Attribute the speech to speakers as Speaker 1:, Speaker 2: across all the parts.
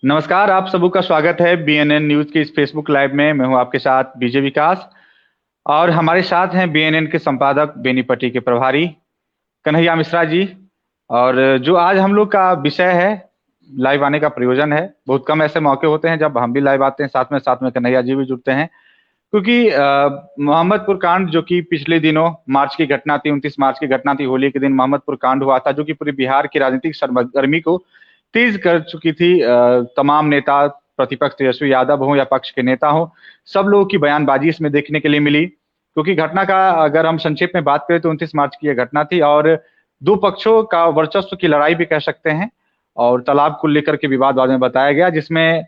Speaker 1: नमस्कार, आप सबों का स्वागत है बीएनएन न्यूज के इस फेसबुक लाइव में। मैं हूं आपके साथ बीजे विकास और हमारे साथ हैं बीएनएन के संपादक बेनीपट्टी के प्रभारी कन्हैया मिश्रा जी। और जो आज हम लोग का विषय है, लाइव आने का प्रयोजन है। बहुत कम ऐसे मौके होते हैं जब हम भी लाइव आते हैं, साथ में कन्हैया जी भी जुड़ते हैं। क्योंकि मोहम्मदपुर कांड जो कि पिछले दिनों मार्च की घटना थी, 29 मार्च की घटना थी, होली के दिन मोहम्मदपुर कांड हुआ था, जो कि पूरे बिहार की राजनीतिक सरगर्मी को तेज कर चुकी थी। तमाम नेता, प्रतिपक्ष तेजस्वी यादव हो या पक्ष के नेता हो, सब लोगों की बयानबाजी इसमें देखने के लिए मिली। क्योंकि घटना का अगर हम संक्षेप में बात करें तो 29 मार्च की यह घटना थी और दो पक्षों का वर्चस्व की लड़ाई भी कह सकते हैं। और तालाब को लेकर के विवाद बाद में बताया गया, जिसमें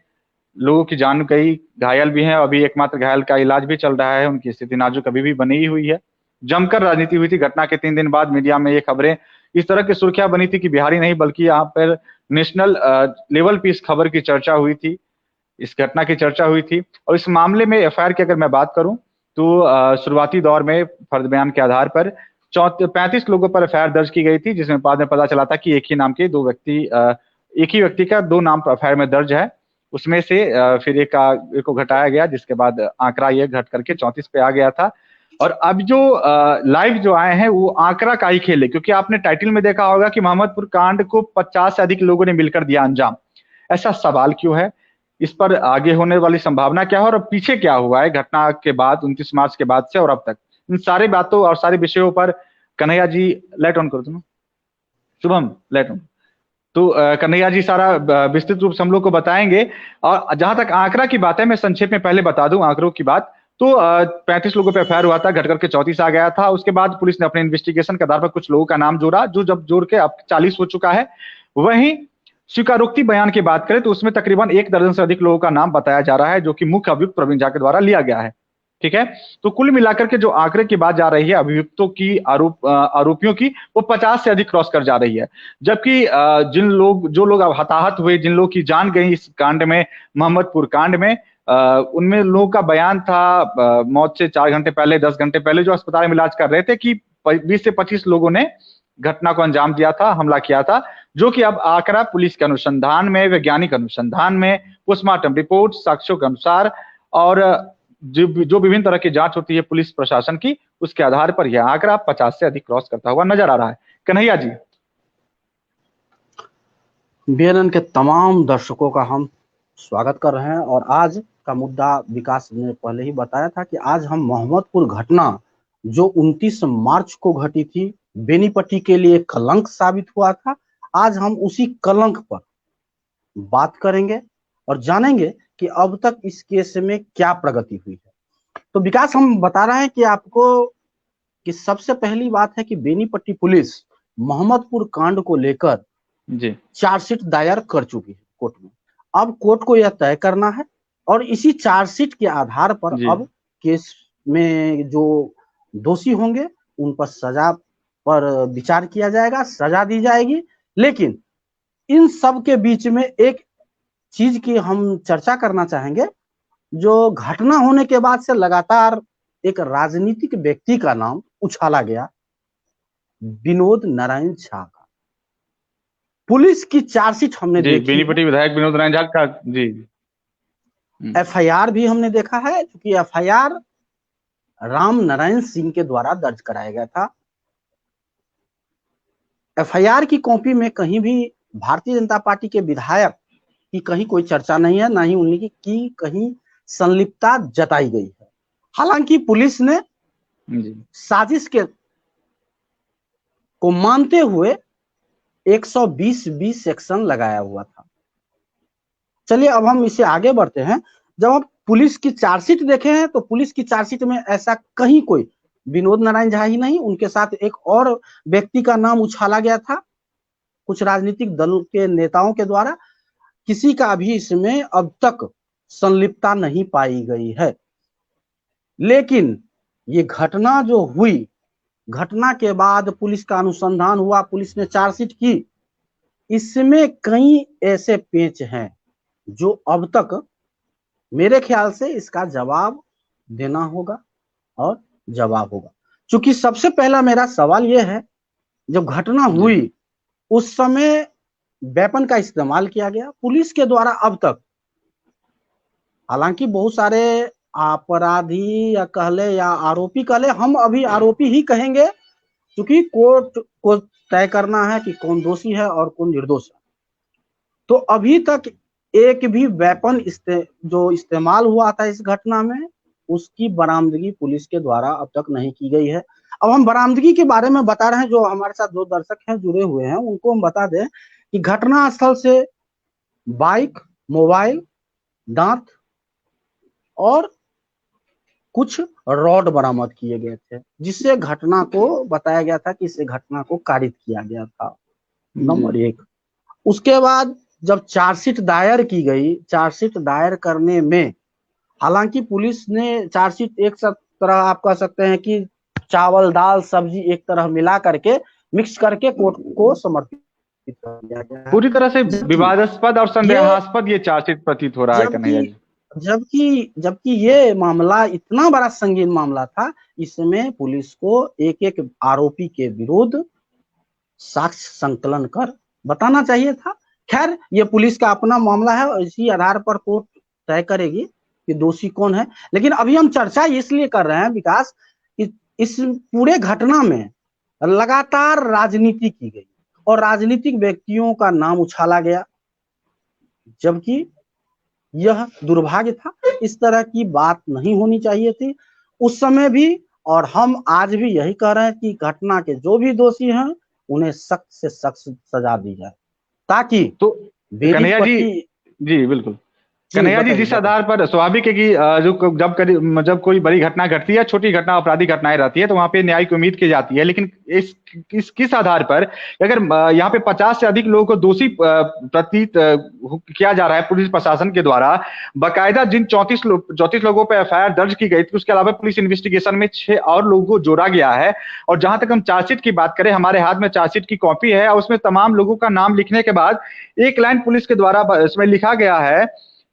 Speaker 1: लोगों की जान गई, घायल भी हैं। अभी एकमात्र घायल का इलाज भी चल रहा है, उनकी स्थिति नाजुक अभी भी बनी ही हुई है। जमकर राजनीति हुई थी। घटना के 3 दिन बाद मीडिया में ये खबरें इस तरह की सुर्खियां बनी थी कि बिहारी नहीं बल्कि यहाँ पर नेशनल लेवल पे इस खबर की चर्चा हुई थी, इस घटना की चर्चा हुई थी। और इस मामले में एफआईआर की अगर मैं बात करूं तो शुरुआती दौर में फर्द बयान के आधार पर 35 लोगों पर एफआईआर दर्ज की गई थी, जिसमें बाद में पता चला था कि एक ही नाम के दो व्यक्ति, एक ही व्यक्ति का दो नाम एफआईआर में दर्ज है। उसमें से फिर एक को घटाया गया, जिसके बाद आंकड़ा ये घट करके 34 पे आ गया था। और अब जो लाइव जो आए हैं वो आंकड़ा का ही खेल है, क्योंकि आपने टाइटल में देखा होगा कि मोहम्मदपुर कांड को 50 से अधिक लोगों ने मिलकर दिया अंजाम। ऐसा सवाल क्यों है? इस पर आगे होने वाली संभावना क्या है और पीछे क्या हुआ है घटना के बाद, 29 मार्च के बाद से और अब तक, इन सारी बातों और सारे विषयों पर कन्हैया जी, लाइट ऑन करो तुम, शुभम लाइट ऑन। तो कन्हैया जी सारा विस्तृत रूप से हम लोग को बताएंगे। और जहां तक आंकड़ा की बात है, मैं संक्षेप में पहले बता दूं आंकड़ों की बात। तो 35 लोगों पे एफआईआर हुआ था, घट करके 34 आ गया था। उसके बाद पुलिस ने अपने इन्वेस्टिगेशन के आधार पर कुछ लोगों का नाम जोड़ा, जो जब जोड़ के अब 40 हो चुका है। वहीं स्वीकारोक्ति बयान की बात करें तो उसमें तकरीबन 1 दर्जन से अधिक लोगों का नाम बताया जा रहा है, जो कि मुख्य अभियुक्त प्रवीण झा के द्वारा लिया गया है। ठीक है। तो कुल मिलाकर के जो आंकड़े की बात जा रही है अभियुक्तों की, आरोपियों की, वो 50 से अधिक क्रॉस कर जा रही है। जबकि जो लोग अब हताहत हुए, जिन लोगों की जान गई इस कांड में, मोहम्मदपुर कांड में, उनमें लोगों का बयान था मौत से 4 घंटे पहले, 10 घंटे पहले, जो अस्पताल में इलाज कर रहे थे, कि 20 से 25 लोगों ने घटना को अंजाम दिया था, हमला किया था। जो कि अब आंकड़ा पुलिस के अनुसंधान में, वैज्ञानिक अनुसंधान में, पोस्टमार्टम रिपोर्ट, साक्ष्यों के अनुसार और जो विभिन्न तरह की जांच होती है पुलिस प्रशासन की, उसके आधार पर यह आंकड़ा 50 से अधिक क्रॉस करता हुआ नजर आ रहा है। कन्हैया जी।
Speaker 2: बीएनएन के तमाम दर्शकों का हम स्वागत कर रहे हैं। और आज का मुद्दा विकास ने पहले ही बताया था कि आज हम मोहम्मदपुर घटना जो 29 मार्च को घटी थी, बेनीपट्टी के लिए कलंक साबित हुआ था, आज हम उसी कलंक पर बात करेंगे और जानेंगे कि अब तक इस केस में क्या प्रगति हुई है। तो विकास, हम बता रहे हैं कि आपको कि सबसे पहली बात है कि बेनीपट्टी पुलिस मोहम्मदपुर कांड को लेकर
Speaker 1: जी
Speaker 2: चार्जशीट दायर कर चुकी है कोर्ट में। अब कोर्ट को यह तय करना है और इसी चार्जशीट के आधार पर
Speaker 1: जी
Speaker 2: अब केस में जो दोषी होंगे उन पर सजा पर विचार किया जाएगा, सजा दी जाएगी। लेकिन इन सब के बीच में एक चीज की हम चर्चा करना चाहेंगे, जो घटना होने के बाद से लगातार एक राजनीतिक व्यक्ति का नाम उछाला गया, विनोद नारायण झा का। पुलिस की चार्जशीट हमने
Speaker 1: जी,
Speaker 2: देखी है,
Speaker 1: बेनीपट्टी विधायक विनोद नारायण झा का। जी।
Speaker 2: एफआईआर भी हमने देखा है, क्योंकि एफआईआर राम नारायण सिंह के द्वारा दर्ज कराया गया था। एफआईआर की कॉपी में कहीं भी भारतीय जनता पार्टी के विधायक की कहीं कोई चर्चा नहीं है, ना ही उनकी कहीं संलिप्तता जताई गई है। हालांकि पुलिस ने
Speaker 1: जी
Speaker 2: साजिश के को मानते हुए 120(b) सेक्शन लगाया हुआ था। चलिए अब हम इसे आगे बढ़ते हैं। जब हम पुलिस की चार्जशीट देखे हैं तो पुलिस की चार्जशीट में ऐसा कहीं कोई विनोद नारायण झा ही नहीं, उनके साथ एक और व्यक्ति का नाम उछाला गया था कुछ राजनीतिक दलों के नेताओं के द्वारा। किसी का भी इसमें अब तक संलिप्तता नहीं पाई गई है। लेकिन ये घटना जो हुई, घटना के बाद पुलिस का अनुसंधान हुआ, पुलिस ने चार्जशीट की, इसमें कई ऐसे पेच हैं जो अब तक मेरे ख्याल से इसका जवाब देना होगा और जवाब होगा। क्योंकि सबसे पहला मेरा सवाल यह है, जब घटना
Speaker 1: जी
Speaker 2: हुई उस समय वेपन का इस्तेमाल किया गया पुलिस के द्वारा अब तक। हालांकि बहुत सारे अपराधी या कहले या आरोपी कहले, हम अभी आरोपी ही कहेंगे क्योंकि कोर्ट को तय करना है कि कौन दोषी है और कौन निर्दोष है। तो अभी तक एक भी वेपन जो इस्तेमाल हुआ था इस घटना में, उसकी बरामदगी पुलिस के द्वारा अब तक नहीं की गई है। अब हम बरामदगी के बारे में बता रहे हैं, जो हमारे साथ जो दर्शक हैं जुड़े हुए हैं उनको हम बता दें कि घटना स्थल से बाइक, मोबाइल, दांत और कुछ रॉड बरामद किए गए थे, जिससे घटना को बताया गया था कि इस घटना को कारित किया गया था, नंबर 1। उसके बाद जब चार्जशीट दायर की गई, चार्जशीट दायर करने में हालांकि पुलिस ने चार्जशीट एक तरह आप कह सकते हैं कि चावल दाल सब्जी एक तरह मिला करके मिक्स करके कोर्ट को समर्पित कर दिया गया।
Speaker 1: पूरी तरह से विवादास्पद और संदेहास्पद ये चार्जशीट प्रतीत हो रहा है कन्हैया जी।
Speaker 2: जबकि ये मामला इतना बड़ा संगीन मामला था, इसमें पुलिस को एक एक आरोपी के विरुद्ध साक्ष्य संकलन कर बताना चाहिए था। खैर, ये पुलिस का अपना मामला है और इसी आधार पर कोर्ट तय करेगी कि दोषी कौन है। लेकिन अभी हम चर्चा इसलिए कर रहे हैं विकास कि इस पूरे घटना में लगातार राजनीति की गई और राजनीतिक व्यक्तियों का नाम उछाला गया, जबकि यह दुर्भाग्य था। इस तरह की बात नहीं होनी चाहिए थी उस समय भी, और हम आज भी यही कह रहे हैं कि घटना के जो भी दोषी हैं उन्हें सख्त से सख्त सजा दी जाए, ताकि
Speaker 1: तो कन्हैया जी बिल्कुल कन्हैया जी, जिस आधार पर स्वाभाविक है कि जो जब कोई बड़ी घटना घटती है, छोटी घटना आपराधिक घटनाएं रहती है तो वहां पे न्याय की उम्मीद की जाती है, लेकिन किस आधार पर अगर यहाँ पे 50 से अधिक लोगों को दोषी प्रतीत किया जा रहा है पुलिस प्रशासन के द्वारा, बाकायदा जिन 34 लोगों पर एफआईआर दर्ज की गई थी, उसके अलावा पुलिस इन्वेस्टिगेशन में 6 और लोगों को जोड़ा गया है। और जहां तक हम चार्जशीट की बात करें, हमारे हाथ में चार्जशीट की कॉपी है और उसमें तमाम लोगों का नाम लिखने के बाद एक लाइन पुलिस के द्वारा इसमें लिखा गया है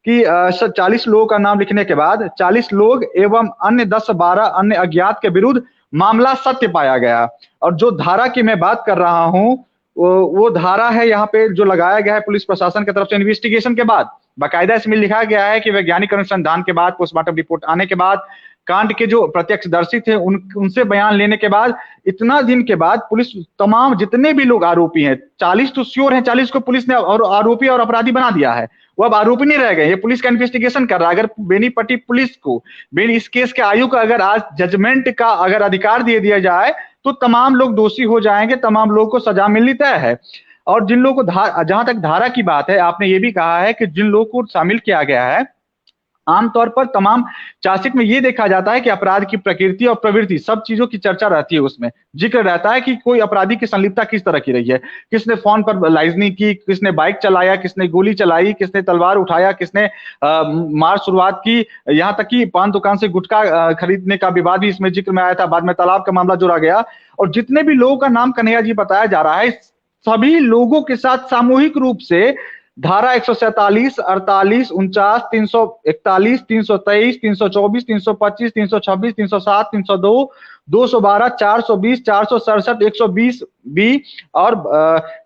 Speaker 1: कि 40 लोगों का नाम लिखने के बाद 40 लोग एवं अन्य 10-12 अन्य अज्ञात के विरुद्ध मामला सत्य पाया गया। और जो धारा की मैं बात कर रहा हूं वो धारा है यहाँ पे जो लगाया गया है पुलिस प्रशासन की तरफ से इन्वेस्टिगेशन के बाद। बाकायदा इसमें लिखा गया है कि वैज्ञानिक अनुसंधान के बाद, पोस्टमार्टम रिपोर्ट आने के बाद, कांड के जो प्रत्यक्षदर्शी थे उनसे बयान लेने के बाद, इतना दिन के बाद पुलिस तमाम जितने भी लोग आरोपी हैं, 40 तो श्योर हैं, 40 को पुलिस ने और आरोपी और अपराधी बना दिया है, वो अब आरोपी नहीं रह गए। ये पुलिस का इन्वेस्टिगेशन कर रहा है। अगर बेनीपट्टी पुलिस को इस केस के आयु का अगर आज जजमेंट का अगर अधिकार दे दिया जाए तो तमाम लोग दोषी हो जाएंगे, तमाम लोगों को सजा मिलनी तय है। और जिन लोगों को जहां तक धारा की बात है, आपने ये भी कहा है कि जिन लोगों को शामिल किया गया है, आमतौर पर तमाम चार्जशीट में ये देखा जाता है कि अपराध की प्रकृति और प्रवृत्ति सब चीजों की चर्चा रहती है, उसमें जिक्र रहता है कि कोई अपराधी की संलिप्तता किस तरह की रही है, किसने फोन पर लाइजनिंग की, किसने बाइक चलाया, किसने गोली चलाई, किसने तलवार उठाया, किसने मार शुरुआत की, यहाँ तक कि पान दुकान से गुटखा खरीदने का विवाद भी इसमें जिक्र में आया था, बाद में तालाब का मामला जोड़ा गया। और जितने भी लोगों का नाम कन्हैया जी बताया जा रहा है, सभी लोगों के साथ सामूहिक रूप से धारा 147, 48, 49, 341, 323, 324, 325, 326, 307, 302, 212, 420, 467, 120 बी और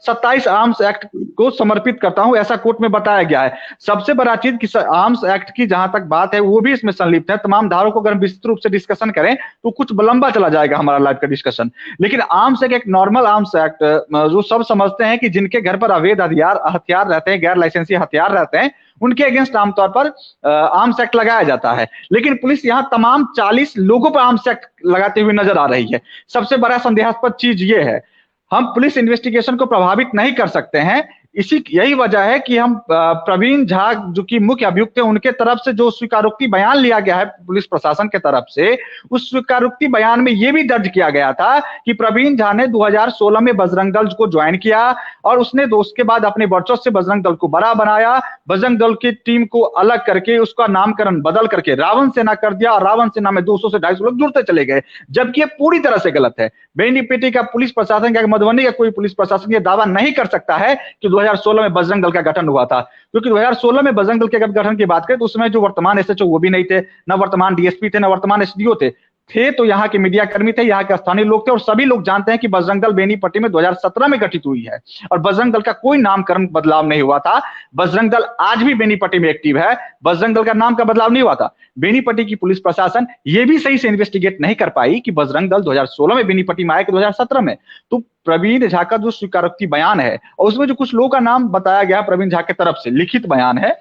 Speaker 1: 27 आर्म्स एक्ट को समर्पित करता हूं, ऐसा कोर्ट में बताया गया है। सबसे बड़ा चीज कि आर्म्स एक्ट की जहां तक बात है वो भी इसमें संलिप्त है। तमाम धारों को अगर विस्तृत रूप से डिस्कशन करें तो कुछ लंबा चला जाएगा हमारा लाइव का डिस्कशन। लेकिन आर्म्स एक्ट एक नॉर्मल आर्म्स एक्ट जो सब समझते हैं कि जिनके घर पर अवैध हथियार रहते हैं, गैर लाइसेंसी हथियार रहते हैं, उनके अगेंस्ट आमतौर पर आर्म्स एक्ट लगाया जाता है। लेकिन पुलिस यहां तमाम 40 लोगों पर आर्म्स एक्ट लगाते हुए नजर आ रही है। सबसे बड़ा संदेहास्पद चीज ये है, हम पुलिस इन्वेस्टिगेशन को प्रभावित नहीं कर सकते हैं। यही वजह है कि हम प्रवीण झा जो कि मुख्य अभियुक्त है, उनके तरफ से जो स्वीकारोक्ति बयान लिया गया है पुलिस प्रशासन के तरफ से, उस स्वीकारोक्ति बयान में यह भी दर्ज किया गया था कि प्रवीण झा ने 2016 में बजरंग दल को ज्वाइन किया और उसने उसके बाद अपने वर्चस्व से बजरंग दल को बड़ा बनाया, बजरंग दल की टीम को अलग करके उसका नामकरण बदल करके रावण सेना कर दिया और रावण सेना में 200 से 250 लोग जुड़ते चले गए, जबकि ये पूरी तरह से गलत है। बेनीपट्टी का पुलिस प्रशासन का, मधुबनी का कोई पुलिस प्रशासन ये दावा नहीं कर सकता है कि 2016 में बजरंग दल का गठन हुआ था, क्योंकि 2016 में बजरंग दल के गठन की बात करें तो उसमें जो वर्तमान एसएचओ वो भी नहीं थे, न वर्तमान डीएसपी थे, न वर्तमान एसडीओ थे थे तो यहाँ के मीडिया कर्मी थे, यहाँ के स्थानीय लोग थे, और सभी लोग जानते हैं कि बजरंग दल बेनीपट्टी में 2017 में गठित हुई है और बजरंग दल का कोई नामकरण बदलाव नहीं हुआ था। बजरंग दल आज भी बेनीपट्टी में एक्टिव है, बजरंग दल का नाम का बदलाव नहीं हुआ था। बेनीपट्टी की पुलिस प्रशासन ये भी सही से इन्वेस्टिगेट नहीं कर पाई कि बजरंग दल 2016 में बेनीपट्टी में आया कि 2017 में। तो प्रवीण झा का जो स्वीकारोक्ति बयान है और उसमें जो कुछ लोगों का नाम बताया गया प्रवीण झा की तरफ से लिखित बयान है,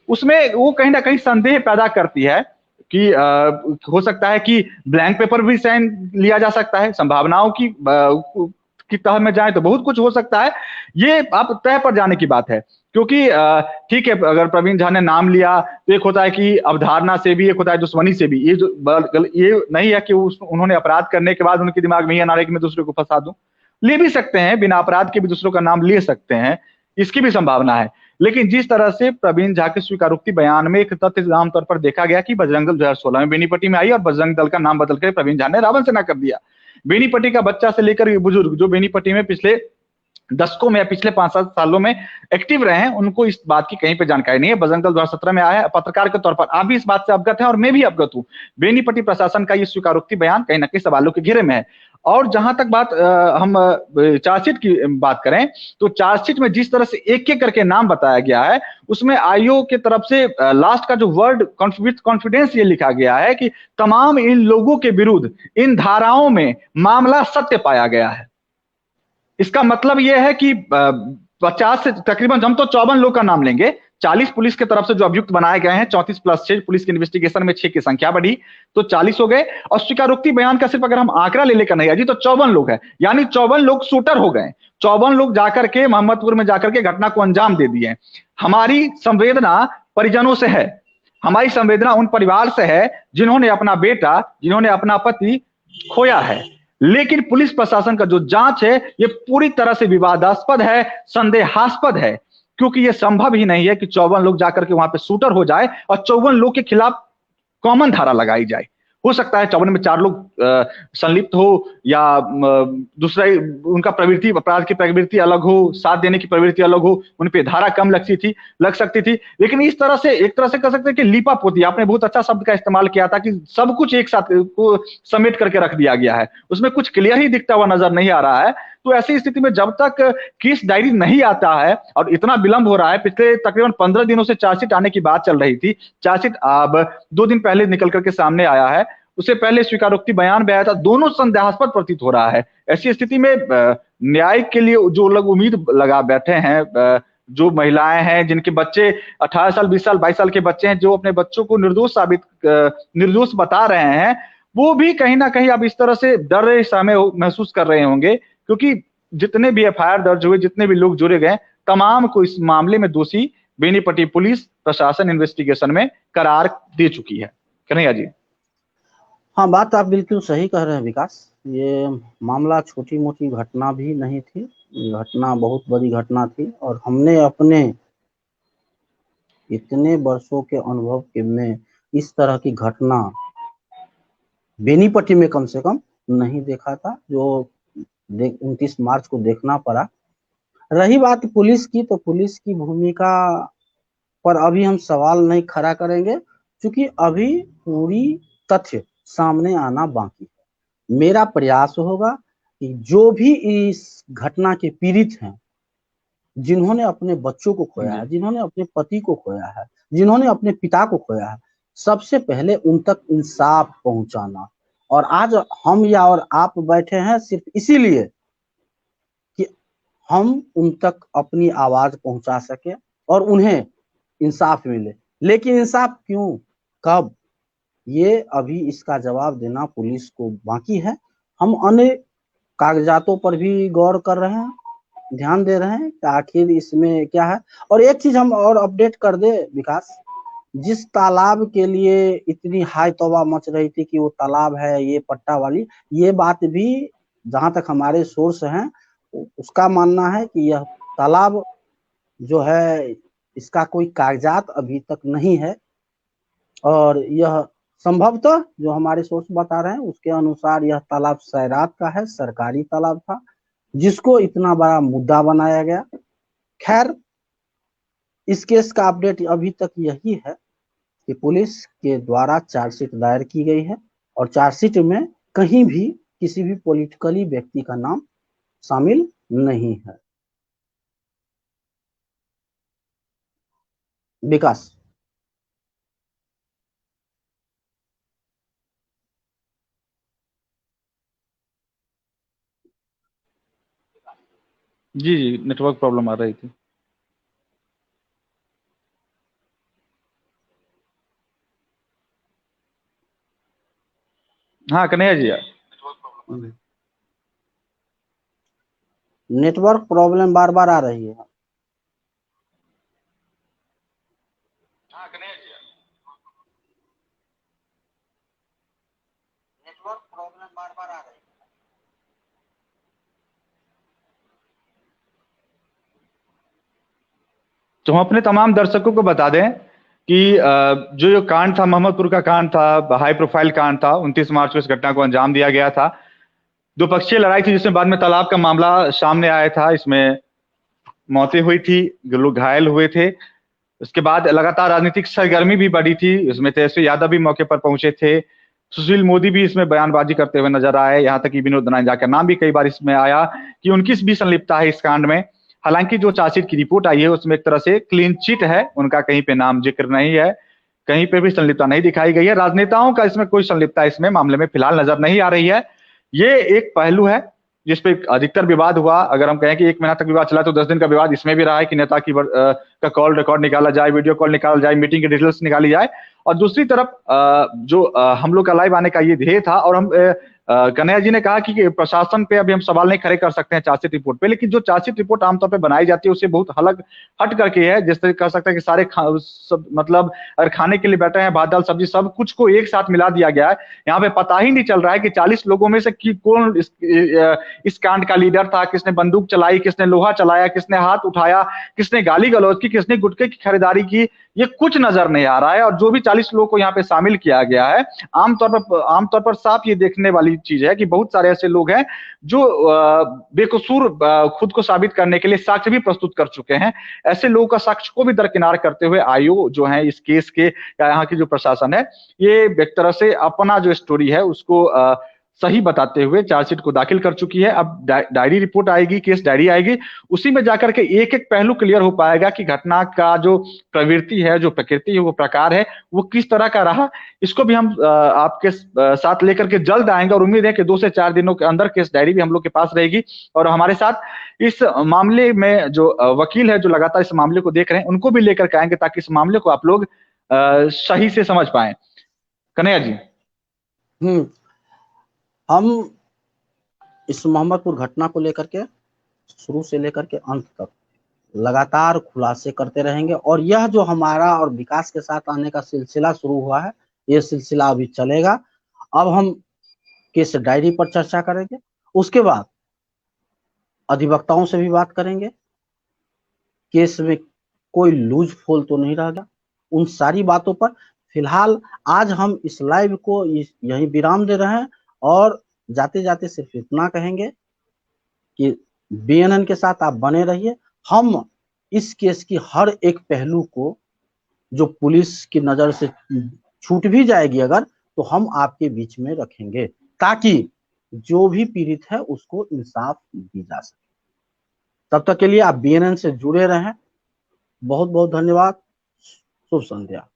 Speaker 1: उसमें वो कहीं ना कहीं संदेह पैदा करती है कि हो सकता है कि ब्लैंक पेपर भी साइन लिया जा सकता है, संभावनाओं की तह में जाए तो बहुत कुछ हो सकता है। ये आप तय पर जाने की बात है, क्योंकि ठीक है अगर प्रवीण झा ने नाम लिया तो एक होता है कि अवधारणा से भी, एक होता है दुश्मनी से भी। ये नहीं है कि उन्होंने अपराध करने के बाद उनके दिमाग में ये ना रहे कि मैं दूसरे को फंसा दूं। ले भी सकते हैं, बिना अपराध के भी दूसरों का नाम ले सकते हैं, इसकी भी संभावना है। लेकिन जिस तरह से प्रवीण झा के स्वीकारोक्ति बयान में एक तथ्य आमतौर पर देखा गया कि बजरंग दल 2016 में बेनीपट्टी में आई और बजरंग दल का नाम बदल कर प्रवीण झा ने रावण सेना कर दिया। बेनीपट्टी का बच्चा से लेकर बुजुर्ग जो बेनीपट्टी में पिछले दशकों में या पिछले 5-7 सालों में एक्टिव रहे हैं, उनको इस बात की कहीं पे जानकारी नहीं है। बजरंग दल 2017 में आया है, पत्रकार के तौर पर आप भी इस बात से अवगत हैं और मैं भी अवगत हूं। बेनीपट्टी प्रशासन का ये स्वीकारोक्ति बयान कहीं ना कहीं सवालों के घेरे में है। और जहां तक बात हम चार्जशीट की बात करें तो चार्जशीट में जिस तरह से एक एक करके नाम बताया गया है, उसमें आयोग की तरफ से लास्ट का जो वर्ड कॉन्फिडेंस ये लिखा गया है कि तमाम इन लोगों के विरुद्ध इन धाराओं में मामला सत्य पाया गया है। इसका मतलब यह है कि 50 से तकरीबन हम तो 54 लोग का नाम लेंगे। 40 पुलिस की तरफ से जो अभियुक्त बनाए गए हैं, 34+6 पुलिस की इन्वेस्टिगेशन में 6 की संख्या बढ़ी तो 40 हो गए। और स्वीकारोक्ति बयान का सिर्फ अगर हम आंकड़ा ले लेकर नहीं आजी तो 54 लोग हैं, यानी 54 लोग शूटर हो गए। 54 लोग जाकर के मोहम्मदपुर में जाकर के घटना को अंजाम दे दिए। हमारी संवेदना परिजनों से है, हमारी संवेदना उन परिवार से है जिन्होंने अपना बेटा, जिन्होंने अपना पति खोया है। लेकिन पुलिस प्रशासन का जो जांच है ये पूरी तरह से विवादास्पद है, संदेहास्पद है, क्योंकि ये संभव ही नहीं है कि 54 लोग जाकर के वहां पे शूटर हो जाए और 54 लोग के खिलाफ कॉमन धारा लगाई जाए। हो सकता है 54 में 4 लोग संलिप्त हो या दूसरा उनका प्रवृत्ति, अपराध की प्रवृत्ति अलग हो, साथ देने की प्रवृत्ति अलग हो, उन पे धारा कम लग सकती थी। लेकिन इस तरह से एक तरह से कह सकते हैं कि लीपा पोती, आपने बहुत अच्छा शब्द का इस्तेमाल किया था कि सब कुछ एक साथ को समेट करके रख दिया गया है, उसमें कुछ क्लियर ही दिखता हुआ नजर नहीं आ रहा है। तो ऐसी स्थिति में जब तक केस डायरी नहीं आता है और इतना विलंब हो रहा है, पिछले तकरीबन 15 दिनों से चार्जशीट आने की बात चल रही थी, चार्जशीट अब 2 दिन पहले निकल करके सामने आया है, उससे पहले स्वीकारोक्ति बयान भी आया था, दोनों संदेहास्पद प्रतीत हो रहा है। ऐसी स्थिति में न्याय के लिए जो लोग उम्मीद लगा बैठे हैं, जो महिलाएं हैं जिनके बच्चे 18 साल 20 साल 22 साल के बच्चे हैं, जो अपने बच्चों को निर्दोष बता रहे हैं, वो भी कहीं ना कहीं अब इस तरह से डर समय महसूस कर रहे होंगे, क्योंकि जितने भी एफआईआर दर्ज हुए, जितने भी लोग जुड़े गए, तमाम को इस मामले में दोषी बेनीपट्टी पुलिस प्रशासन इन्वेस्टिगेशन में करार दे चुकी है। कन्हैया जी।
Speaker 2: हाँ, बात आप बिल्कुल सही कह रहे हैं विकास। ये मामला छोटी मोटी घटना भी नहीं थी, घटना बहुत बड़ी घटना थी। और हमने अपने इतने वर्षों के अनुभव के में इस तरह की घटना बेनीपट्टी में कम से कम नहीं देखा था, जो 29 मार्च को देखना पड़ा। रही बात पुलिस की, तो पुलिस की भूमिका पर अभी हम सवाल नहीं खड़ा करेंगे, क्योंकि अभी पूरी तथ्य सामने आना बाकी है। मेरा प्रयास होगा कि जो भी इस घटना के पीड़ित हैं, जिन्होंने अपने बच्चों को खोया है, जिन्होंने अपने पति को खोया है, जिन्होंने अपने पिता को खोया है, सबसे पहले उन तक इंसाफ पहुंचाना। और आज हम या और आप बैठे हैं सिर्फ इसीलिए कि हम उन तक अपनी आवाज पहुंचा सके और उन्हें इंसाफ मिले। लेकिन इंसाफ क्यों, कब, ये अभी इसका जवाब देना पुलिस को बाकी है। हम अन्य कागजातों पर भी गौर कर रहे हैं, ध्यान दे रहे हैं कि आखिर इसमें क्या है। और एक चीज हम और अपडेट कर दे विकास, जिस तालाब के लिए इतनी हाई तौबा मच रही थी कि वो तालाब है ये पट्टा वाली, ये बात भी जहां तक हमारे सोर्स हैं उसका मानना है कि यह तालाब जो है इसका कोई कागजात अभी तक नहीं है। और यह संभवतः जो हमारे सोर्स बता रहे हैं उसके अनुसार यह तालाब सैरात का है, सरकारी तालाब था, जिसको इतना बड़ा मुद्दा बनाया गया। खैर, इस केस का अपडेट अभी तक यही है कि पुलिस के द्वारा चार्जशीट दायर की गई है और चार्जशीट में कहीं भी किसी भी पॉलिटिकली व्यक्ति का नाम शामिल नहीं है। विकास।
Speaker 1: जी जी, नेटवर्क प्रॉब्लम आ रही थी। हाँ कन्हैया जी।
Speaker 2: नेटवर्क प्रॉब्लम बार बार आ रही है। नेटवर्क प्रॉब्लम बार बार आ रही है।
Speaker 1: तो हम अपने तमाम दर्शकों को बता दें कि जो कांड था, मोहम्मदपुर का कांड था, हाई प्रोफाइल कांड था, 29 मार्च को इस घटना को अंजाम दिया गया था। दो पक्षीय लड़ाई थी जिसमें बाद में तालाब का मामला सामने आया था। इसमें मौतें हुई थी, लोग घायल हुए थे। उसके बाद लगातार राजनीतिक सरगर्मी भी बढ़ी थी। इसमें तेजस्वी यादव भी मौके पर पहुंचे थे, सुशील मोदी भी इसमें बयानबाजी करते हुए नजर आए, यहाँ तक कि विनोद नायक का नाम भी कई बार इसमें आया कि उनकी भी संलिप्तता है इस कांड में। हालांकि जो चार्जशीट की रिपोर्ट आई है उसमें एक तरह से क्लीन चिट है, उनका कहीं पे नाम जिक्र नहीं है, कहीं पे भी संलिप्तता नहीं दिखाई गई है। राजनेताओं का इसमें कोई संलिप्तता इसमें मामले में फिलहाल नजर नहीं आ रही है। ये एक पहलू है जिसपे अधिकतर विवाद हुआ। अगर हम कहें कि 1 महीना तक विवाद चला तो 10 दिन का विवाद इसमें भी रहा है कि नेता की का कॉल रिकॉर्ड निकाला जाए, वीडियो कॉल निकाला जाए, मीटिंग की डिटेल्स निकाली जाए। और दूसरी तरफ जो हम लोग का लाइव आने का ये ध्येय था, और हम कन्हैया जी ने कहा कि प्रशासन पे अभी हम सवाल नहीं खड़े कर सकते हैं चार्जशीट रिपोर्ट पे, लेकिन जो चार्जशीट रिपोर्ट आमतौर पे बनाई जाती है उससे बहुत अलग हट करके है। जैसे कह सकते हैं कि सारे सब मतलब अगर खाने के लिए बैठे हैं, भात दाल सब्जी सब कुछ को एक साथ मिला दिया गया है। यहाँ पे पता ही नहीं चल रहा है कि 40 लोगों में से कौन इस कांड का लीडर था, किसने बंदूक चलाई, किसने लोहा चलाया, किसने हाथ उठाया, किसने गाली गलौज की, किसने गुटखे की खरीदारी की, ये कुछ नजर नहीं आ रहा है। और जो भी 40 लोगों को यहाँ पे शामिल किया गया है, आमतौर पर साफ ये देखने वाली चीज है कि बहुत सारे ऐसे लोग हैं जो बेकसूर खुद को साबित करने के लिए साक्ष्य भी प्रस्तुत कर चुके हैं। ऐसे लोगों का साक्ष्य को भी दरकिनार करते हुए आयोग जो है इस केस के, या यहाँ की जो प्रशासन है, ये एक तरह से अपना जो स्टोरी है उसको सही बताते हुए चार्जशीट को दाखिल कर चुकी है। अब डायरी रिपोर्ट आएगी, केस डायरी आएगी, उसी में जाकर के एक एक पहलू क्लियर हो पाएगा कि घटना का जो प्रवृत्ति है, जो प्रकृति है, वो प्रकार है, वो किस तरह का रहा। इसको भी हम आपके साथ लेकर के जल्द आएंगे, और उम्मीद है कि 2 से 4 दिनों के अंदर केस डायरी भी हम लोग के पास रहेगी। और हमारे साथ इस मामले में जो वकील है, जो लगातार इस मामले को देख रहे हैं, उनको भी लेकर के आएंगे ताकि इस मामले को आप लोग सही से समझ पाए। कन्हैया जी।
Speaker 2: हम इस मोहम्मदपुर घटना को लेकर के शुरू से लेकर के अंत तक लगातार खुलासे करते रहेंगे, और यह जो हमारा और विकास के साथ आने का सिलसिला शुरू हुआ है, ये सिलसिला अभी चलेगा। अब हम केस डायरी पर चर्चा करेंगे, उसके बाद अधिवक्ताओं से भी बात करेंगे, केस में कोई लूज फोल तो नहीं रहेगा, उन सारी बातों पर। फिलहाल आज हम इस लाइव को यहीं विराम दे रहे हैं, और जाते जाते सिर्फ इतना कहेंगे कि बीएनएन के साथ आप बने रहिए। हम इस केस की हर एक पहलू को, जो पुलिस की नजर से छूट भी जाएगी अगर, तो हम आपके बीच में रखेंगे, ताकि जो भी पीड़ित है उसको इंसाफ दी जा सके। तब तक के लिए आप बीएनएन से जुड़े रहें। बहुत बहुत धन्यवाद। शुभ संध्या।